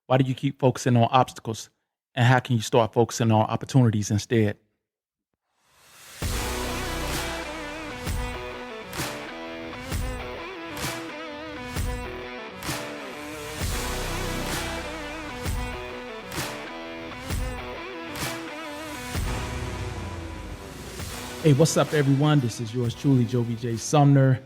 Why do you keep focusing on obstacles? And how can you start focusing on opportunities instead? Hey, what's up, everyone? This is yours truly, Jovie J, Sumner,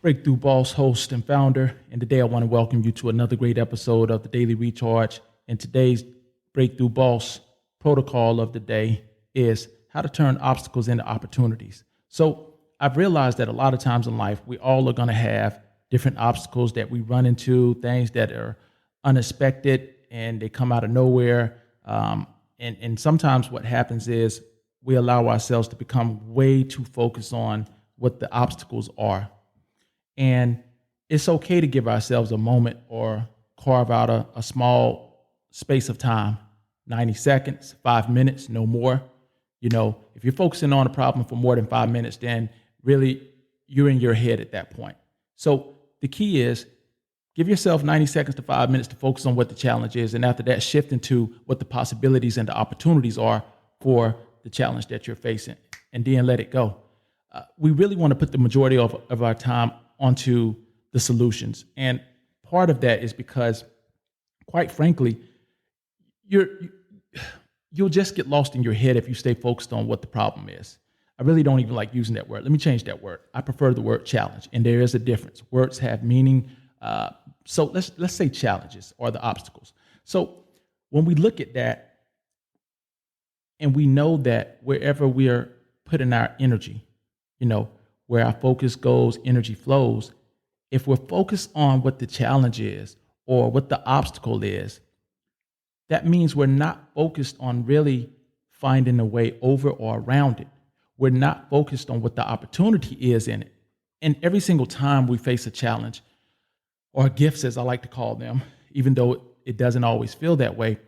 Breakthrough Boss host and founder. And today I want to welcome you to another great episode of the Daily Recharge. And today's Breakthrough Boss protocol of the day is how to turn obstacles into opportunities. So I've realized that a lot of times in life, we all are going to have different obstacles that we run into, things that are unexpected and they come out of nowhere. And sometimes what happens is we allow ourselves to become way too focused on what the obstacles are. And it's okay to give ourselves a moment or carve out a small space of time, 90 seconds, 5 minutes, no more. You know, if you're focusing on a problem for more than 5 minutes, then really you're in your head at that point. So the key is give yourself 90 seconds to 5 minutes to focus on what the challenge is. And after that, shift into what the possibilities and the opportunities are for the challenge that you're facing, and then let it go. We really want to put the majority of our time onto the solutions. And part of that is because, quite frankly, you'll just get lost in your head if you stay focused on what the problem is. I really don't even like using that word. Let me change that word. I prefer the word challenge, and there is a difference. Words have meaning. So let's say challenges or the obstacles. So when we look at that, and we know that wherever we are putting our energy, where our focus goes, energy flows. If we're focused on what the challenge is or what the obstacle is, that means we're not focused on really finding a way over or around it. We're not focused on what the opportunity is in it. And every single time we face a challenge, or gifts as I like to call them, even though it doesn't always feel that way,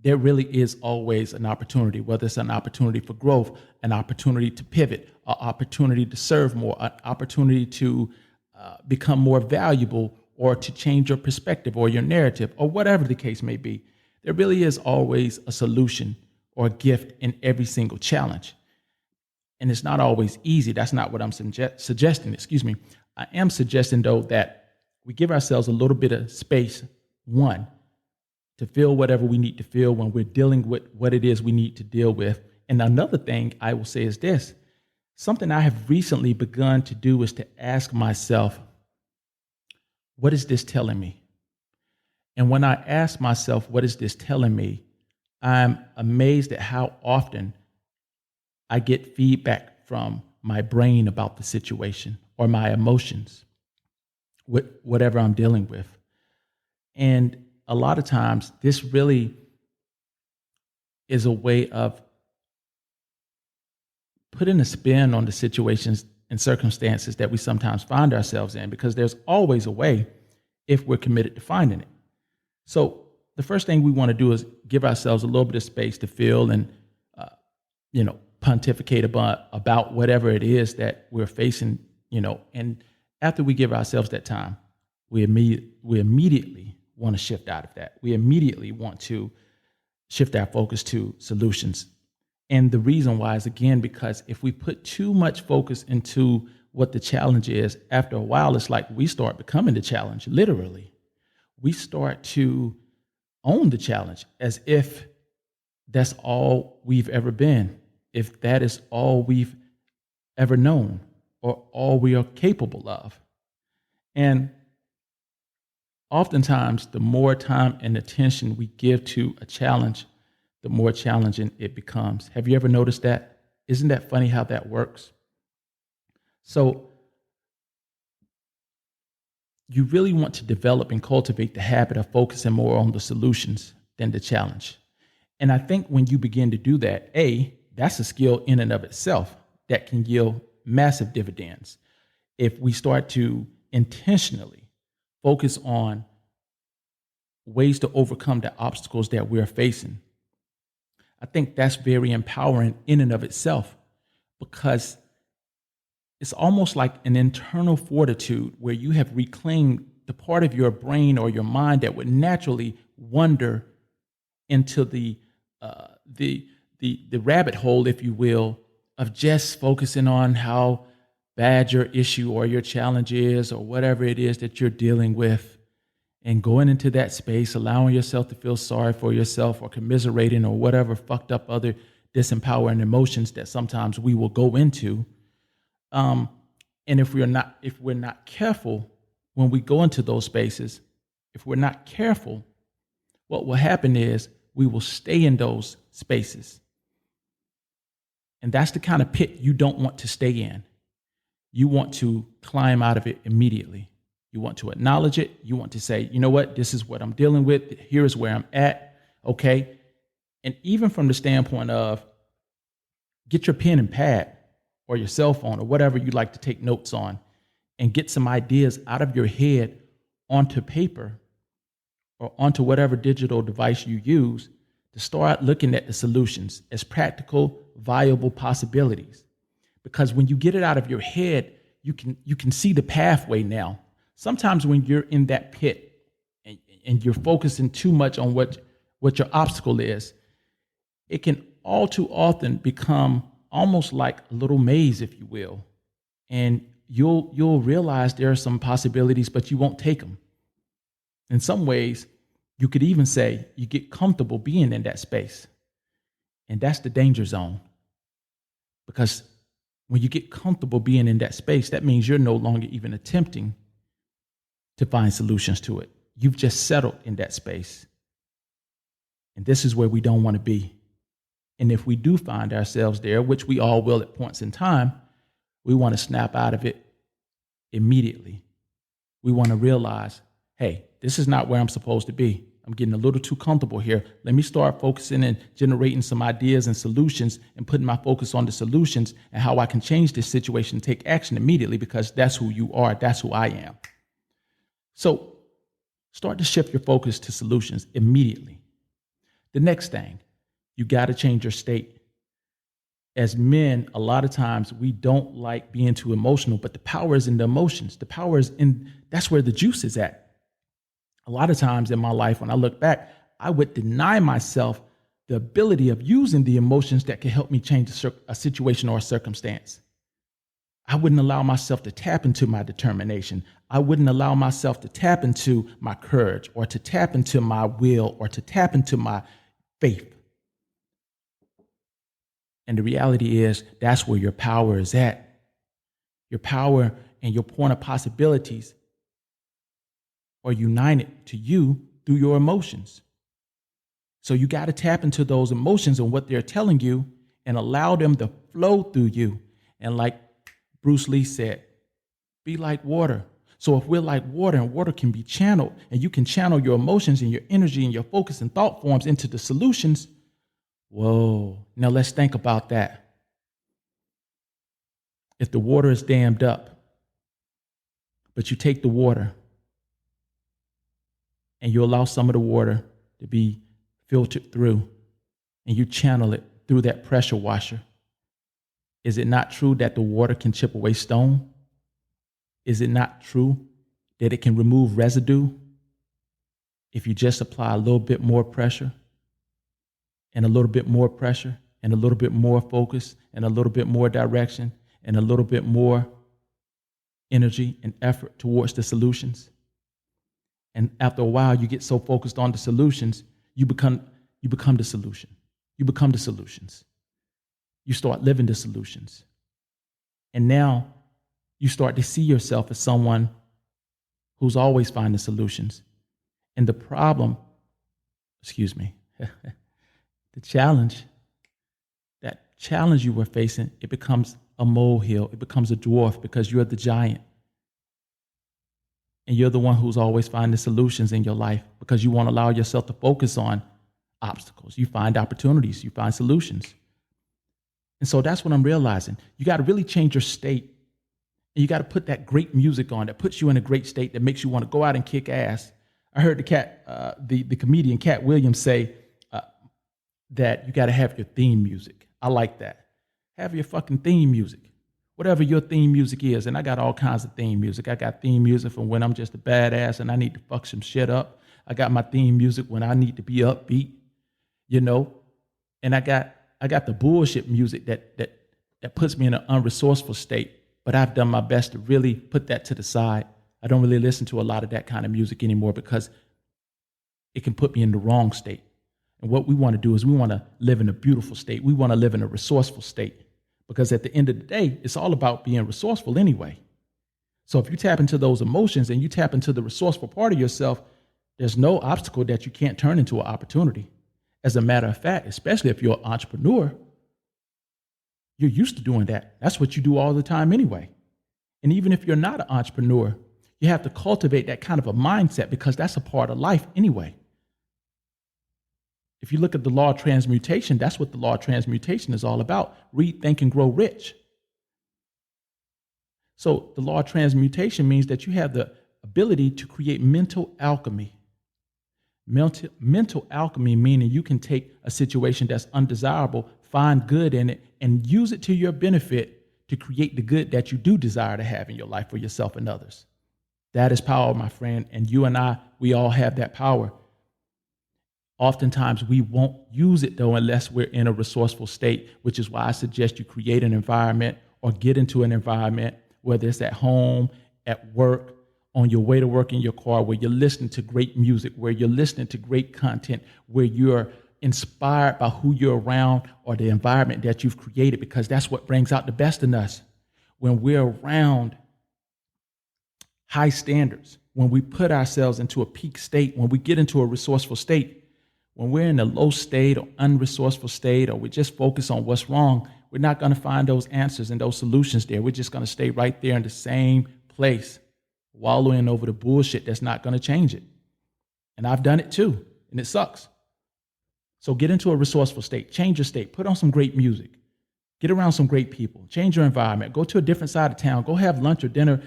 there really is always an opportunity, whether it's an opportunity for growth, an opportunity to pivot, an opportunity to serve more, an opportunity to become more valuable, or to change your perspective or your narrative, or whatever the case may be. There really is always a solution or a gift in every single challenge. And it's not always easy. That's not what I'm suggesting. I am suggesting, though, that we give ourselves a little bit of space, one, to feel whatever we need to feel when we're dealing with what it is we need to deal with. And another thing I will say is this. Something I have recently begun to do is to ask myself, what is this telling me? And when I ask myself, what is this telling me, I'm amazed at how often I get feedback from my brain about the situation or my emotions with whatever I'm dealing with. And a lot of times, this really is a way of putting a spin on the situations and circumstances that we sometimes find ourselves in, because there's always a way if we're committed to finding it. So the first thing we want to do is give ourselves a little bit of space to feel and, pontificate about whatever it is that we're facing, and after we give ourselves that time, we immediately want to shift out of that. We immediately want to shift our focus to solutions. And the reason why is, again, because if we put too much focus into what the challenge is, after a while, it's like we start becoming the challenge, literally. We start to own the challenge as if that's all we've ever been, if that is all we've ever known or all we are capable of. And oftentimes, the more time and attention we give to a challenge, the more challenging it becomes. Have you ever noticed that? Isn't that funny how that works? So you really want to develop and cultivate the habit of focusing more on the solutions than the challenge. And I think when you begin to do that, that's a skill in and of itself that can yield massive dividends. If we start to intentionally focus on ways to overcome the obstacles that we're facing, I think that's very empowering in and of itself, because it's almost like an internal fortitude where you have reclaimed the part of your brain or your mind that would naturally wander into the rabbit hole, if you will, of just focusing on how bad your issue or your challenge is or whatever it is that you're dealing with, and going into that space, allowing yourself to feel sorry for yourself or commiserating or whatever fucked up other disempowering emotions that sometimes we will go into. And if we're not careful when we go into those spaces, if we're not careful, what will happen is we will stay in those spaces. And that's the kind of pit you don't want to stay in. You want to climb out of it immediately. You want to acknowledge it. You want to say, you know what, this is what I'm dealing with. Here is where I'm at. Okay. And even from the standpoint of get your pen and pad or your cell phone or whatever you like to take notes on and get some ideas out of your head onto paper or onto whatever digital device you use to start looking at the solutions as practical, viable possibilities. Because when you get it out of your head, you can see the pathway now. Sometimes when you're in that pit and you're focusing too much on what your obstacle is, it can all too often become almost like a little maze, if you will. And you'll realize there are some possibilities, but you won't take them. In some ways, you could even say you get comfortable being in that space. And that's the danger zone. Because when you get comfortable being in that space, that means you're no longer even attempting to find solutions to it. You've just settled in that space. And this is where we don't want to be. And if we do find ourselves there, which we all will at points in time, we want to snap out of it immediately. We want to realize, hey, this is not where I'm supposed to be. I'm getting a little too comfortable here. Let me start focusing and generating some ideas and solutions and putting my focus on the solutions and how I can change this situation and take action immediately, because that's who you are. That's who I am. So start to shift your focus to solutions immediately. The next thing, you got to change your state. As men, a lot of times we don't like being too emotional, but the power is in the emotions. The power is that's where the juice is at. A lot of times in my life, when I look back, I would deny myself the ability of using the emotions that can help me change a situation or a circumstance. I wouldn't allow myself to tap into my determination. I wouldn't allow myself to tap into my courage or to tap into my will or to tap into my faith. And the reality is that's where your power is at. Your power and your point of possibilities are united to you through your emotions. So you got to tap into those emotions and what they're telling you and allow them to flow through you. And like Bruce Lee said, be like water. So if we're like water and water can be channeled and you can channel your emotions and your energy and your focus and thought forms into the solutions, whoa, now let's think about that. If the water is dammed up, but you take the water and you allow some of the water to be filtered through and you channel it through that pressure washer, is it not true that the water can chip away stone? Is it not true that it can remove residue if you just apply a little bit more pressure and a little bit more pressure and a little bit more focus and a little bit more direction and a little bit more energy and effort towards the solutions? And after a while, you get so focused on the solutions, you become the solution. You become the solutions. You start living the solutions. And now you start to see yourself as someone who's always finding solutions. And the problem, the challenge, that challenge you were facing, it becomes a molehill. It becomes a dwarf because you're the giant. And you're the one who's always finding solutions in your life because you won't allow yourself to focus on obstacles. You find opportunities. You find solutions. And so that's what I'm realizing. You got to really change your state. And you got to put that great music on that puts you in a great state that makes you want to go out and kick ass. I heard the comedian Cat Williams say that you got to have your theme music. I like that. Have your fucking theme music. whatever your theme music is. And I got all kinds of theme music. I got theme music from when I'm just a badass and I need to fuck some shit up. I got my theme music when I need to be upbeat, and I got the bullshit music that puts me in an unresourceful state. But I've done my best to really put that to the side. I don't really listen to a lot of that kind of music anymore because it can put me in the wrong state. And what we want to do is we want to live in a beautiful state. We want to live in a resourceful state because at the end of the day, it's all about being resourceful anyway. So if you tap into those emotions and you tap into the resourceful part of yourself, there's no obstacle that you can't turn into an opportunity. As a matter of fact, especially if you're an entrepreneur, you're used to doing that. That's what you do all the time anyway. And even if you're not an entrepreneur, you have to cultivate that kind of a mindset because that's a part of life anyway. If you look at the law of transmutation, that's what the law of transmutation is all about. Read, think, and grow rich. So the law of transmutation means that you have the ability to create mental alchemy. Mental alchemy meaning you can take a situation that's undesirable, find good in it, and use it to your benefit to create the good that you do desire to have in your life for yourself and others. That is power, my friend. And you and I, we all have that power. Oftentimes, we won't use it, though, unless we're in a resourceful state, which is why I suggest you create an environment or get into an environment, whether it's at home, at work, on your way to work in your car, where you're listening to great music, where you're listening to great content, where you're inspired by who you're around or the environment that you've created, because that's what brings out the best in us. When we're around high standards, when we put ourselves into a peak state, when we get into a resourceful state, when we're in a low state or unresourceful state, or we just focus on what's wrong, we're not going to find those answers and those solutions there. We're just going to stay right there in the same place, wallowing over the bullshit that's not going to change it. And I've done it too, and it sucks. So get into a resourceful state, change your state, put on some great music, get around some great people, change your environment, go to a different side of town, go have lunch or dinner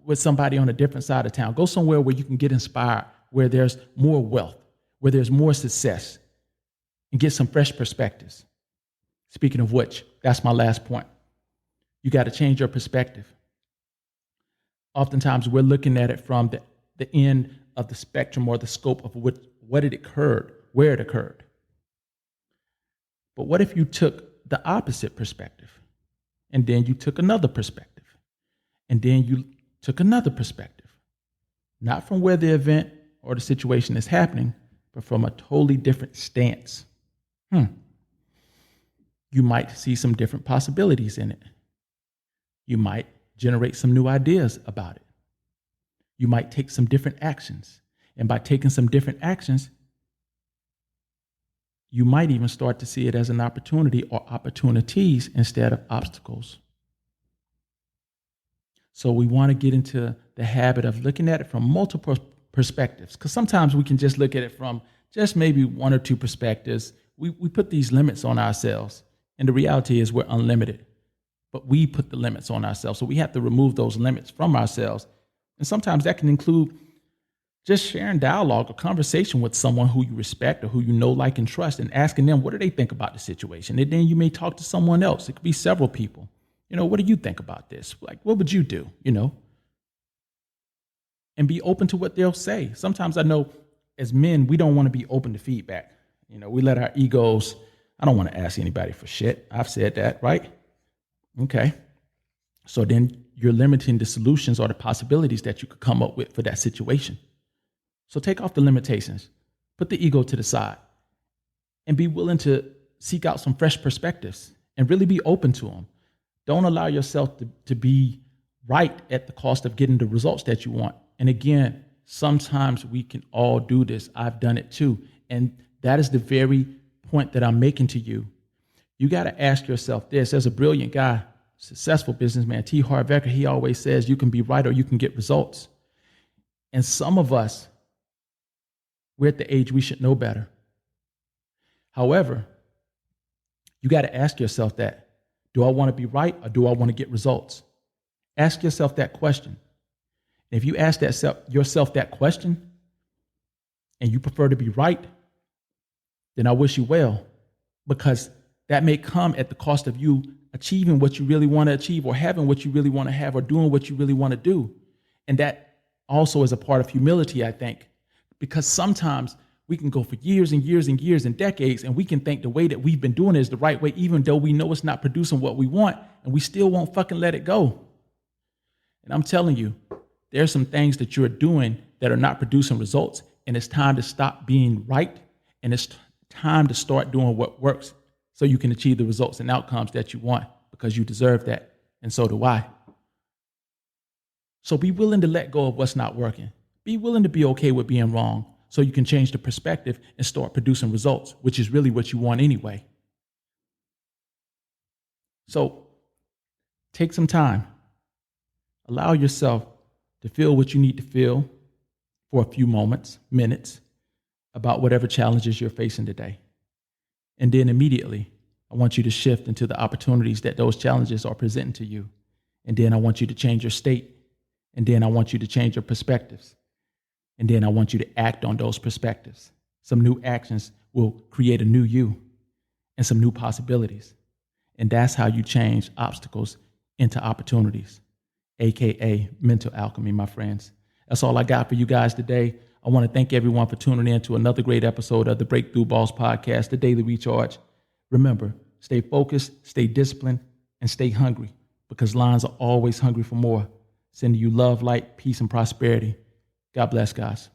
with somebody on a different side of town, go somewhere where you can get inspired, where there's more wealth, where there's more success, and get some fresh perspectives. Speaking of which, that's my last point. You got to change your perspective. Oftentimes, we're looking at it from the end of the spectrum or the scope of what it occurred, where it occurred. But what if you took the opposite perspective, and then you took another perspective, and then you took another perspective, not from where the event or the situation is happening, but from a totally different stance? You might see some different possibilities in it. You might generate some new ideas about it. You might take some different actions. And by taking some different actions, you might even start to see it as an opportunity or opportunities instead of obstacles. So we want to get into the habit of looking at it from multiple perspectives, because sometimes we can just look at it from just maybe one or two perspectives. We put these limits on ourselves, and the reality is we're unlimited, but we put the limits on ourselves. So we have to remove those limits from ourselves. And sometimes that can include just sharing dialogue or conversation with someone who you respect or who you know, like, and trust, and asking them, what do they think about the situation? And then you may talk to someone else. It could be several people. What do you think about this? Like, what would you do? And be open to what they'll say. Sometimes I know as men, we don't want to be open to feedback. We let our egos, I don't want to ask anybody for shit. I've said that, right? Okay. So then you're limiting the solutions or the possibilities that you could come up with for that situation. So take off the limitations, put the ego to the side, and be willing to seek out some fresh perspectives and really be open to them. Don't allow yourself to be right at the cost of getting the results that you want. And again, sometimes we can all do this. I've done it too. And that is the very point that I'm making to you. You got to ask yourself this. There's a brilliant guy, successful businessman, T. Harv Eker. He always says you can be right or you can get results. And some of us, we're at the age we should know better. However, you got to ask yourself that. Do I want to be right or do I want to get results? Ask yourself that question. And if you ask yourself that question and you prefer to be right, then I wish you well, because that may come at the cost of you achieving what you really want to achieve, or having what you really want to have, or doing what you really want to do. And that also is a part of humility, I think, because sometimes we can go for years and years and years and decades, and we can think the way that we've been doing it is the right way, even though we know it's not producing what we want, and we still won't fucking let it go. And I'm telling you, there's some things that you're doing that are not producing results, and it's time to stop being right, and it's time to start doing what works so you can achieve the results and outcomes that you want, because you deserve that, and so do I. So be willing to let go of what's not working. Be willing to be okay with being wrong so you can change the perspective and start producing results, which is really what you want anyway. So take some time. Allow yourself to feel what you need to feel for a few moments, minutes, about whatever challenges you're facing today. And then immediately, I want you to shift into the opportunities that those challenges are presenting to you. And then I want you to change your state. And then I want you to change your perspectives. And then I want you to act on those perspectives. Some new actions will create a new you and some new possibilities. And that's how you change obstacles into opportunities, AKA mental alchemy, my friends. That's all I got for you guys today. I want to thank everyone for tuning in to another great episode of the Breakthrough Boss Podcast, the Daily Recharge. Remember, stay focused, stay disciplined, and stay hungry, because lions are always hungry for more. Sending you love, light, peace, and prosperity. God bless, guys.